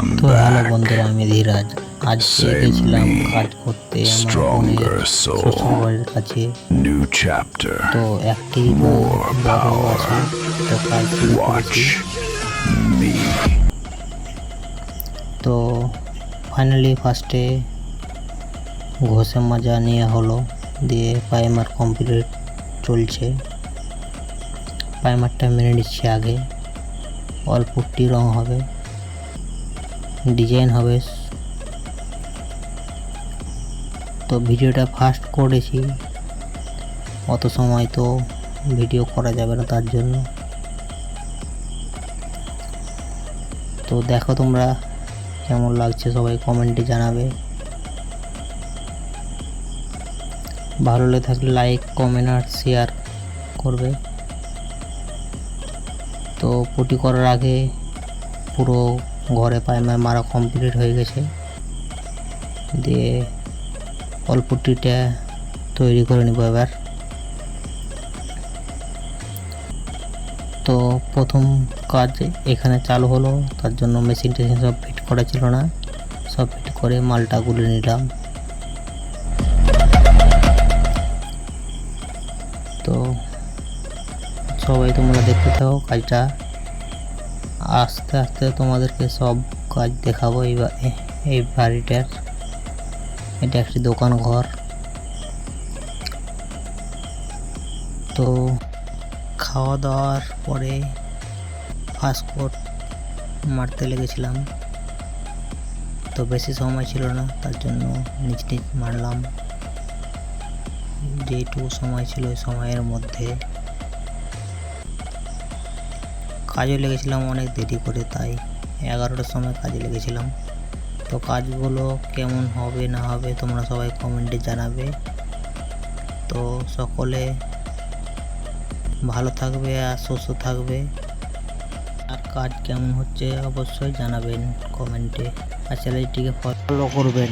তো হ্যালো বন্ধুরা, আমি ধীরাজ। আজকে গেছিলাম কাজ করতে আমার বোনের শ্বশুরবাড়ির কাছে। তো একটি রুম বড় আছে, তো কাজ শুরু করেছি। তো ফাইনালি ফার্স্টে ঘষে মাজা নেওয়া হলো, দিয়ে প্রাইমার কমপ্লিট চলছে। প্রাইমারটা মেরে নিচ্ছে আগে, অল্প একটি রং হবে, ডিজাইন হবে। তো ভিডিওটা ফাস্ট করেছি, অত সময় তো ভিডিও করা যাবে না, তার জন্য। তো দেখো তোমরা কেমন লাগছে, সবাই কমেন্টে জানাবে। ভালো লেগে থাকলে লাইক, কমেন্ট আর শেয়ার করবে। তো পটি করার আগে পুরো ঘরে প্রাইমার মারা কমপ্লিট হয়ে গেছে, দিয়ে অল্পটিটা তৈরি করে নিব এবার। তো প্রথম কাজ এখানে চালু হলো, তার জন্য মেশিন টেশিন সব ফিট করা ছিল না, সব ফিট করে মালটা গুলে নিলাম। তো সবাই তোমরা দেখতে থাকো কাজটা, আস্তে আস্তে তোমাদেরকে সব কাজ দেখাবো। এই বাড়িটার এটা একটি দোকান ঘর। তো খাওয়া দাওয়ার পরে ফাস্ট ফুড মারতে লেগেছিলাম, তো বেশি সময় ছিল না, তার জন্য নিচ নিচ মারলাম। যেটুকু সময় ছিল ওই সময়ের মধ্যে কাজে লেগেছিলাম অনেক দেরি করে, তাই 11টার সময় কাজে লেগেছিলাম। তো কাজগুলো কেমন হবে না হবে তোমরা সবাই কমেন্টে জানাবে। তো সকলে ভালো থাকবে আর সুস্থ থাকবে, আর কাজ কেমন হচ্ছে অবশ্যই জানাবেন কমেন্টে, আর চ্যানেলটিকে ফলো করবেন।